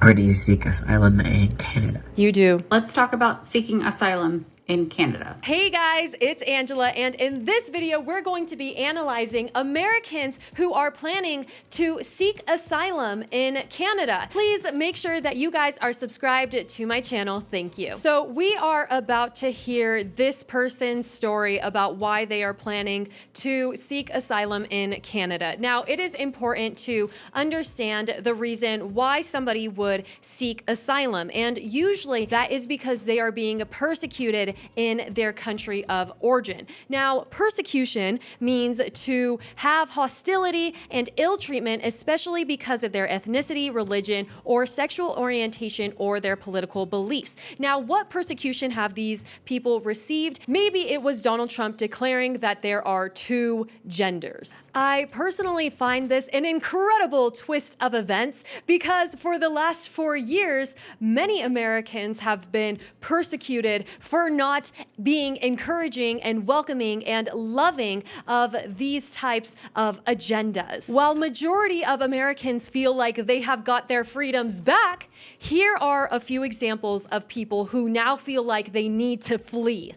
Or do you seek asylum in Canada? You do. Let's talk about seeking asylum in Canada. Hey guys, it's Angela, and in this video, we're going to be analyzing Americans who are planning to seek asylum in Canada. Please make sure that you guys are subscribed to my channel. Thank you. So we are about to hear this person's story about why they are planning to seek asylum in Canada. Now, it is important to understand the reason why somebody would seek asylum, and usually that is because they are being persecuted in their country of origin. Now, persecution means to have hostility and ill treatment, especially because of their ethnicity, religion, or sexual orientation, or their political beliefs. Now, what persecution have these people received? Maybe it was Donald Trump declaring that there are two genders. I personally find this an incredible twist of events because for the last 4 years, many Americans have been persecuted for not being encouraging and welcoming and loving of these types of agendas. While majority of Americans feel like they have got their freedoms back, here are a few examples of people who now feel like they need to flee.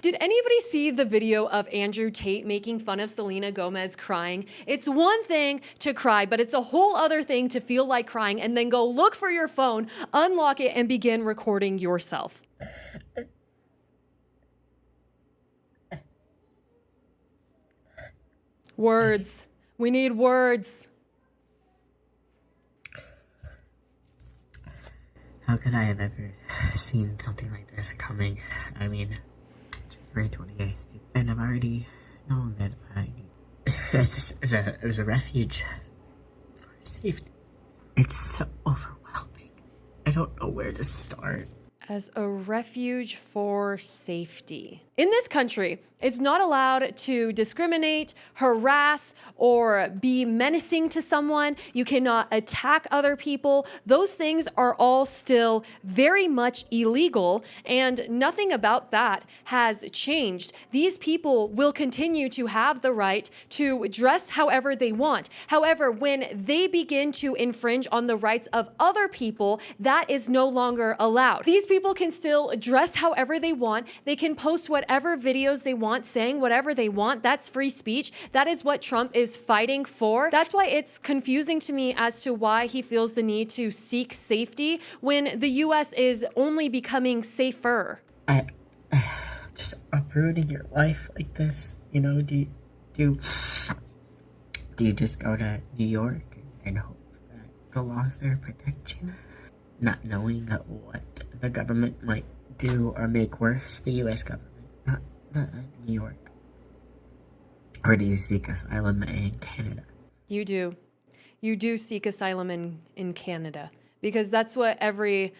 Did anybody see the video of Andrew Tate making fun of Selena Gomez crying? It's one thing to cry, but it's a whole other thing to feel like crying and then go look for your phone, unlock it, and begin recording yourself. Words. We need words. How could I have ever seen something like this coming? I mean, January 28th, and I've already known that I need it was a refuge for safety. It's so overwhelming. I don't know where to start. As a refuge for safety. In this country, it's not allowed to discriminate, harass, or be menacing to someone. You cannot attack other people. Those things are all still very much illegal, and nothing about that has changed. These people will continue to have the right to dress however they want. However, when they begin to infringe on the rights of other people, that is no longer allowed. These people can still dress however they want. They can post whatever videos they want, saying whatever they want. That's free speech. That is what Trump is fighting for. That's why it's confusing to me as to why he feels the need to seek safety when the US is only becoming safer. Just uprooting your life like this, you know, do you just go to New York and hope that the laws there protect you? Not knowing what the government might do or make worse, the US government, not the New York. Or do you seek asylum in Canada? You do. You do seek asylum in Canada because that's what every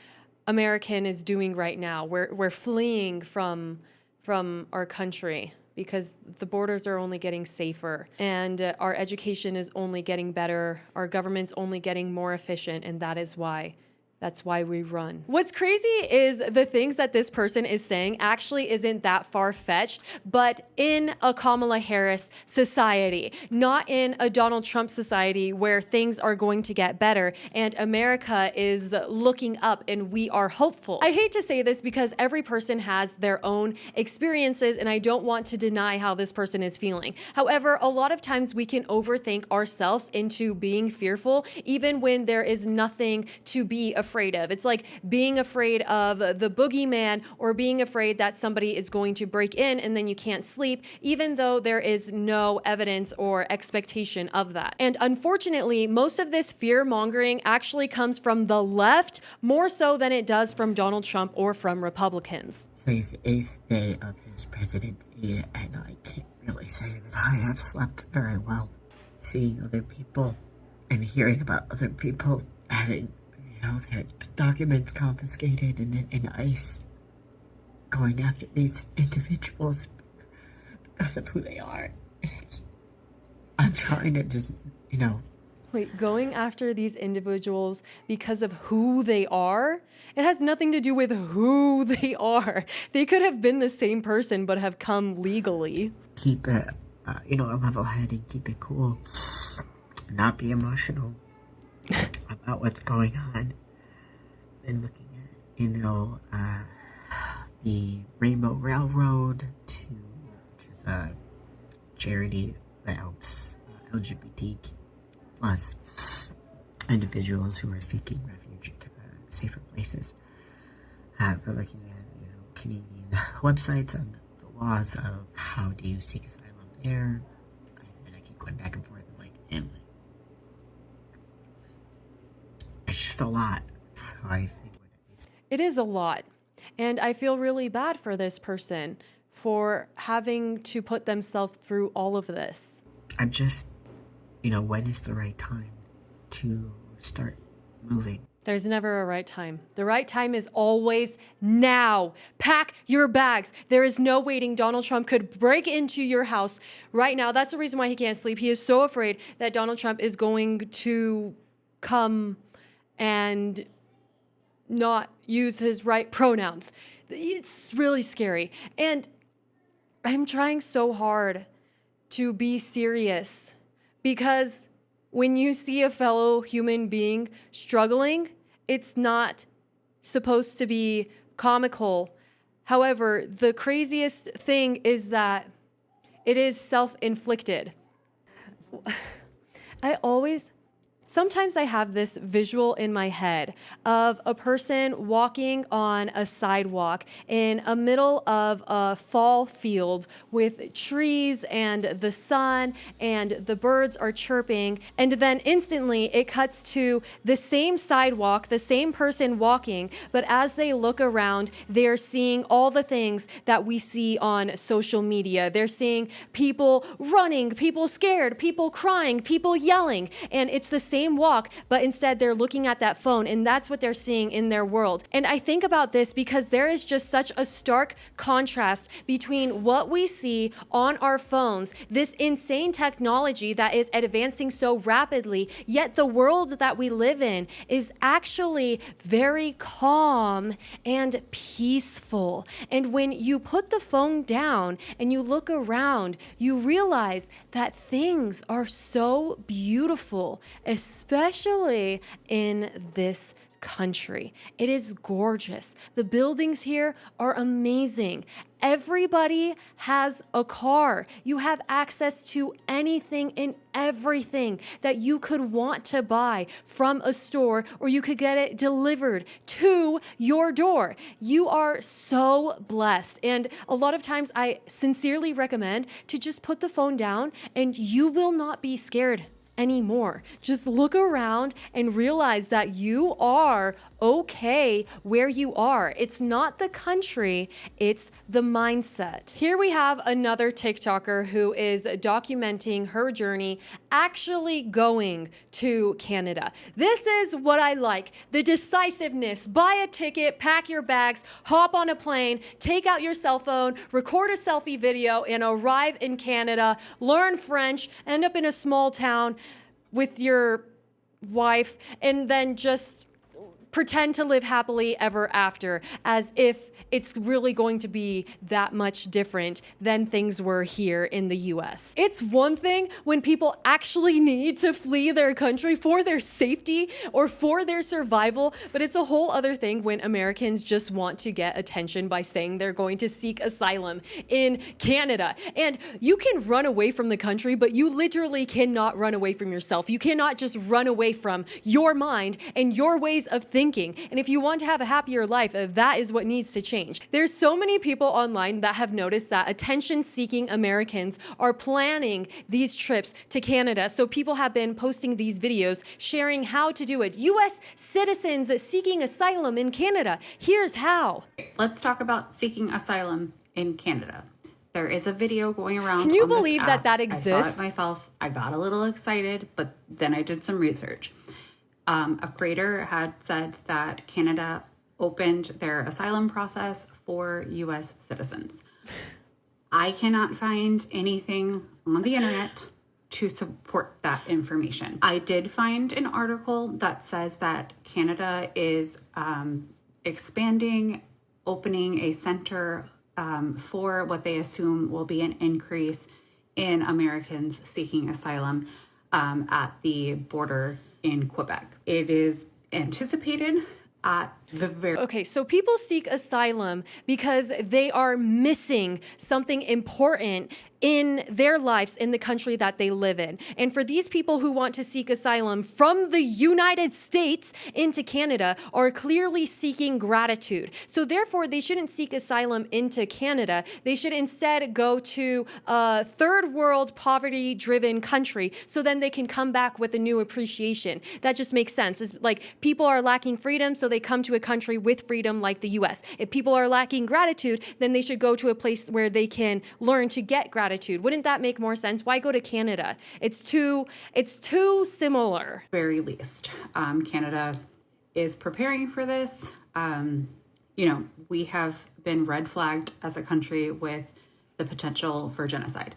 American is doing right now. We're fleeing from our country because the borders are only getting safer and our education is only getting better. Our government's only getting more efficient, and that is why. That's why we run. What's crazy is the things that this person is saying actually isn't that far-fetched, but in a Kamala Harris society, not in a Donald Trump society where things are going to get better and America is looking up and we are hopeful. I hate to say this because every person has their own experiences and I don't want to deny how this person is feeling. However, a lot of times we can overthink ourselves into being fearful even when there is nothing to be afraid of. It's like being afraid of the boogeyman or being afraid that somebody is going to break in and then you can't sleep, even though there is no evidence or expectation of that. And unfortunately, most of this fear mongering actually comes from the left more so than it does from Donald Trump or from Republicans. Today's the 8th day of his presidency, and I can't really say that I have slept very well. Seeing other people and hearing about other people having their documents confiscated and ICE going after these individuals because of who they are. I'm trying to just, Wait, going after these individuals because of who they are? It has nothing to do with who they are. They could have been the same person but have come legally. Keep it, a level head and keep it cool. Not be emotional about what's going on. Been looking at it, the Rainbow Railroad, which is a charity that helps LGBT plus individuals who are seeking refuge to safer places. We're looking at Canadian websites on the laws of how do you seek asylum there, and I keep going back and forth and it's just a lot. So I think it is a lot, and I feel really bad for this person for having to put themselves through all of this. I'm just, when is the right time to start moving? There's never a right time. The right time is always now. Pack your bags. There is no waiting. Donald Trump could break into your house right now. That's the reason why he can't sleep. He is so afraid that Donald Trump is going to come and not use his right pronouns. It's really scary. And I'm trying so hard to be serious because when you see a fellow human being struggling, it's not supposed to be comical. However, the craziest thing is that it is self-inflicted. Sometimes I have this visual in my head of a person walking on a sidewalk in a middle of a fall field with trees and the sun and the birds are chirping. And then instantly it cuts to the same sidewalk, the same person walking, but as they look around, they're seeing all the things that we see on social media. They're seeing people running, people scared, people crying, people yelling, and it's the same walk, but instead they're looking at that phone, and that's what they're seeing in their world. And I think about this because there is just such a stark contrast between what we see on our phones, this insane technology that is advancing so rapidly, yet the world that we live in is actually very calm and peaceful. And when you put the phone down and you look around, you realize that things are so beautiful, especially in this country. It is gorgeous. The buildings here are amazing. Everybody has a car. You have access to anything and everything that you could want to buy from a store, or you could get it delivered to your door. You are so blessed. And a lot of times I sincerely recommend to just put the phone down and you will not be scared anymore. Just look around and realize that you are okay where you are. It's not the country, it's the mindset. Here we have another TikToker who is documenting her journey actually going to Canada. This is what I like, the decisiveness. Buy a ticket, pack your bags, hop on a plane, take out your cell phone, record a selfie video, and arrive in Canada, learn French, end up in a small town with your wife, and then just pretend to live happily ever after, as if it's really going to be that much different than things were here in the US. It's one thing when people actually need to flee their country for their safety or for their survival, but it's a whole other thing when Americans just want to get attention by saying they're going to seek asylum in Canada. And you can run away from the country, but you literally cannot run away from yourself. You cannot just run away from your mind and your ways of thinking. And if you want to have a happier life, that is what needs to change. There's so many people online that have noticed that attention-seeking Americans are planning these trips to Canada. So people have been posting these videos sharing how to do it. U.S. citizens seeking asylum in Canada. Here's how. Let's talk about seeking asylum in Canada. There is a video going around. Can you on this believe app. that exists? I saw it myself. I got a little excited, but then I did some research. A creator had said that Canada opened their asylum process for U.S. citizens. I cannot find anything on the internet to support that information. I did find an article that says that Canada is expanding, opening a center for what they assume will be an increase in Americans seeking asylum at the border in Quebec. It is anticipated at the very... Okay, so people seek asylum because they are missing something important in their lives in the country that they live in. And for these people who want to seek asylum from the United States into Canada are clearly seeking gratitude. So therefore, they shouldn't seek asylum into Canada. They should instead go to a third world poverty-driven country so then they can come back with a new appreciation. That just makes sense. It's like people are lacking freedom, so they come to a country with freedom like the US. If people are lacking gratitude, then they should go to a place where they can learn to get gratitude. Wouldn't that make more sense? Why go to Canada? It's too similar. Very least. Canada is preparing for this. We have been red flagged as a country with the potential for genocide.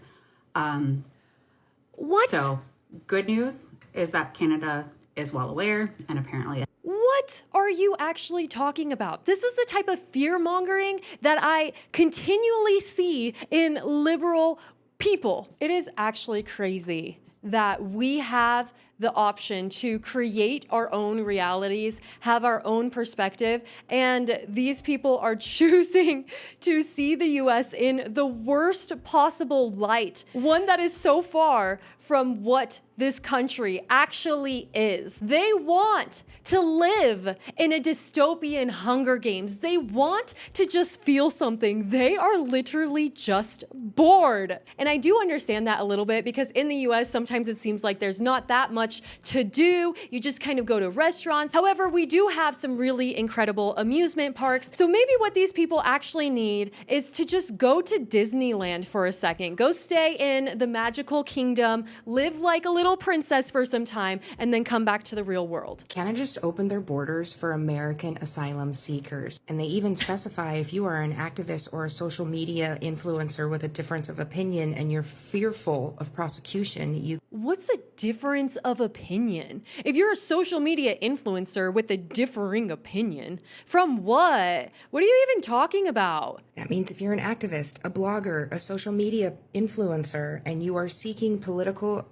What? So good news is that Canada is well aware and apparently... What are you actually talking about? This is the type of fear-mongering that I continually see in liberal people. It is actually crazy that we have the option to create our own realities, have our own perspective, and these people are choosing to see the US in the worst possible light, one that is so far from what this country actually is. They want to live in a dystopian Hunger Games. They want to just feel something. They are literally just bored. And I do understand that a little bit because in the US, sometimes it seems like there's not that much to do. You just kind of go to restaurants. However, we do have some really incredible amusement parks. So maybe what these people actually need is to just go to Disneyland for a second. Go stay in the magical kingdom, live like a little princess for some time, and then come back to the real world. Canada just opened their borders for American asylum seekers. And they even specify if you are an activist or a social media influencer with a difference of opinion and you're fearful of prosecution, you... What's a difference of opinion? If you're a social media influencer with a differing opinion, from what? What are you even talking about? That means if you're an activist, a blogger, a social media influencer, and you are seeking political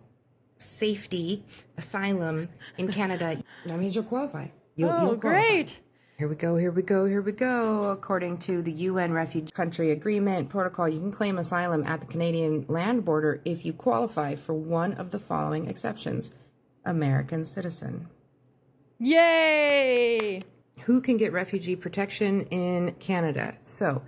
safety, asylum in Canada, that means you'll qualify. You'll qualify. Great. Here we go. According to the UN Refugee Country Agreement Protocol, you can claim asylum at the Canadian land border if you qualify for one of the following exceptions. American citizen. Yay! Who can get refugee protection in Canada? So,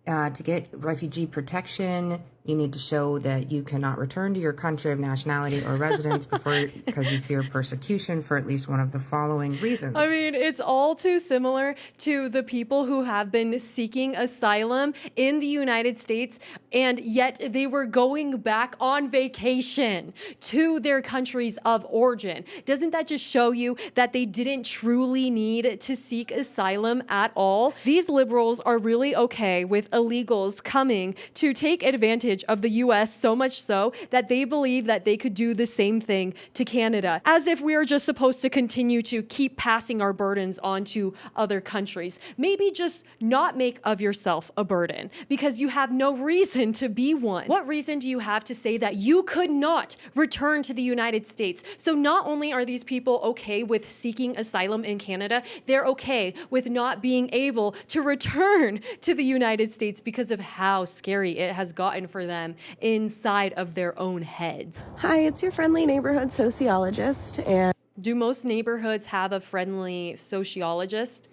to get refugee protection, you need to show that you cannot return to your country of nationality or residence because you fear persecution for at least one of the following reasons. I mean, it's all too similar to the people who have been seeking asylum in the United States, and yet they were going back on vacation to their countries of origin. Doesn't that just show you that they didn't truly need to seek asylum at all? These liberals are really okay with illegals coming to take advantage of the US, so much so that they believe that they could do the same thing to Canada, as if we are just supposed to continue to keep passing our burdens on to other countries. Maybe just not make of yourself a burden because you have no reason to be one. What reason do you have to say that you could not return to the United States? So not only are these people okay with seeking asylum in Canada, they're okay with not being able to return to the United States because of how scary it has gotten for them inside of their own heads. Hi, it's your friendly neighborhood sociologist. And do most neighborhoods have a friendly sociologist?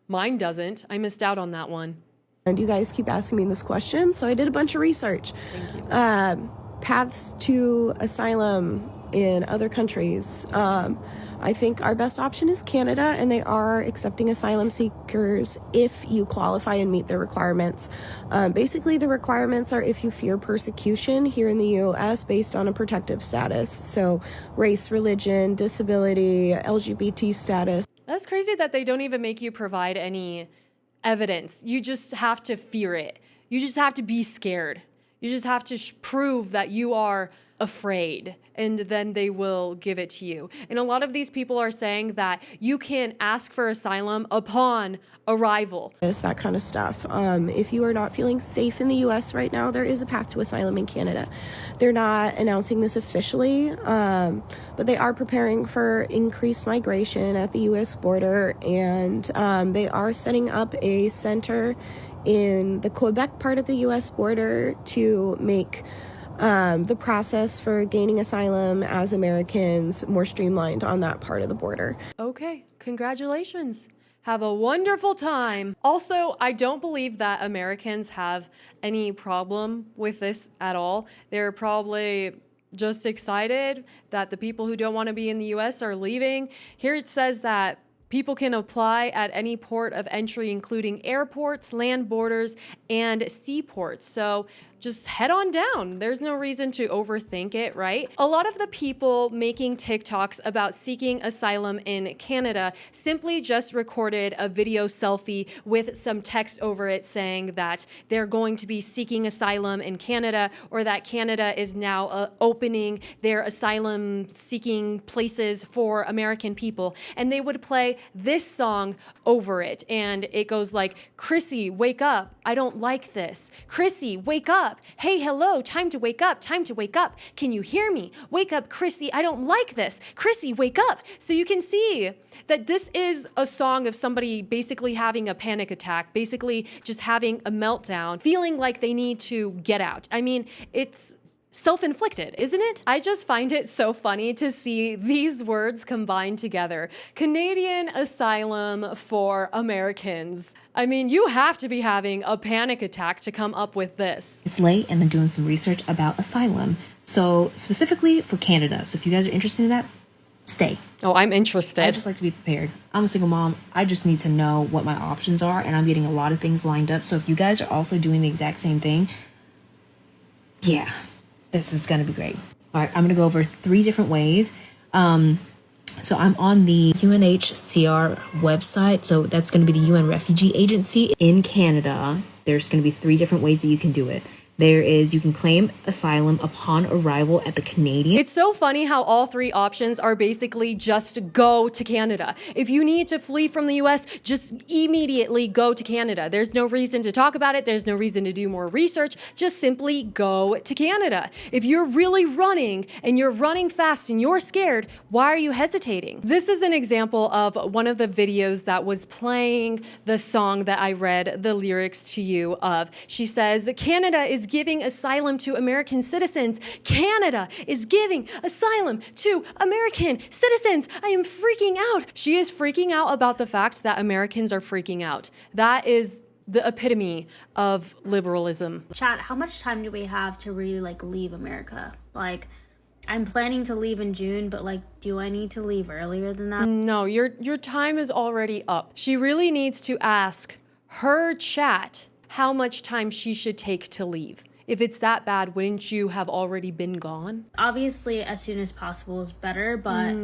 Mine doesn't. I missed out on that one. you guys keep asking me this question, so I did a bunch of research. Thank you. Paths to asylum in other countries. I think our best option is Canada, and they are accepting asylum seekers if you qualify and meet their requirements. Basically, the requirements are if you fear persecution here in the U.S. based on a protective status. So race, religion, disability, LGBT status. That's crazy that they don't even make you provide any evidence. You just have to fear it. You just have to be scared. You just have to prove that you are afraid, and then they will give it to you. And a lot of these people are saying that you can ask for asylum upon arrival. That kind of stuff. If you are not feeling safe in the US right now, there is a path to asylum in Canada. They're not announcing this officially, but they are preparing for increased migration at the US border, and they are setting up a center in the Quebec part of the US border to make the process for gaining asylum as Americans more streamlined on that part of the border. Okay, congratulations. Have a wonderful time. Also, I don't believe that Americans have any problem with this at all. They're probably just excited that the people who don't want to be in the US are leaving. Here it says that people can apply at any port of entry, including airports, land borders, and seaports. So just head on down. There's no reason to overthink it, right? A lot of the people making TikToks about seeking asylum in Canada simply just recorded a video selfie with some text over it saying that they're going to be seeking asylum in Canada, or that Canada is now opening their asylum seeking places for American people. And they would play this song over it. And it goes like, "Chrissy, wake up. I don't like this. Chrissy, wake up. Hey, hello, time to wake up, time to wake up. Can you hear me? Wake up, Chrissy, I don't like this. Chrissy, wake up." So you can see that this is a song of somebody basically having a panic attack, basically just having a meltdown, feeling like they need to get out. I mean, it's self-inflicted, isn't it? I just find it so funny to see these words combined together. Canadian asylum for Americans. I mean, you have to be having a panic attack to come up with this. It's late and I'm doing some research about asylum. So specifically for Canada. So if you guys are interested in that, stay. Oh, I'm interested. I just like to be prepared. I'm a single mom. I just need to know what my options are, and I'm getting a lot of things lined up. So if you guys are also doing the exact same thing, yeah, this is going to be great. All right, I'm going to go over 3 different ways. So I'm on the UNHCR website. So that's going to be the UN Refugee Agency in Canada. There's going to be 3 different ways that you can do it. You can claim asylum upon arrival at the Canadian. It's so funny how all 3 options are basically just go to Canada. If you need to flee from the US, just immediately go to Canada. There's no reason to talk about it. There's no reason to do more research. Just simply go to Canada. If you're really running and you're running fast and you're scared, why are you hesitating? This is an example of one of the videos that was playing the song that I read the lyrics to you of. She says, "Canada is giving asylum to American citizens. Canada is giving asylum to American citizens. I am freaking out." She is freaking out about the fact that Americans are freaking out. That is the epitome of liberalism. Chat, how much time do we have to really leave America? I'm planning to leave in June, but do I need to leave earlier than that? No, your time is already up. She really needs to ask her chat how much time she should take to leave. If it's that bad, wouldn't you have already been gone? Obviously, as soon as possible is better, but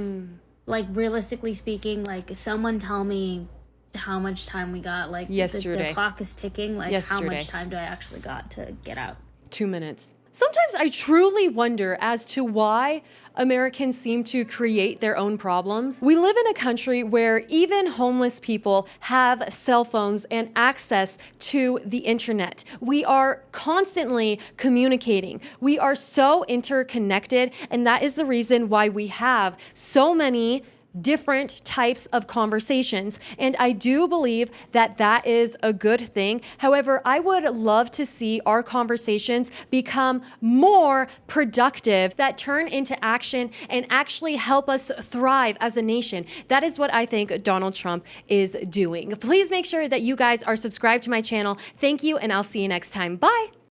realistically speaking, someone tell me how much time we got. Yesterday. The clock is ticking. How Yesterday. much time do I actually got to get out? 2 minutes. Sometimes I truly wonder as to why Americans seem to create their own problems. We live in a country where even homeless people have cell phones and access to the internet. We are constantly communicating. We are so interconnected, and that is the reason why we have so many different types of conversations. And I do believe that that is a good thing. However, I would love to see our conversations become more productive, that turn into action and actually help us thrive as a nation. That is what I think Donald Trump is doing. Please make sure that you guys are subscribed to my channel. Thank you, and I'll see you next time. Bye.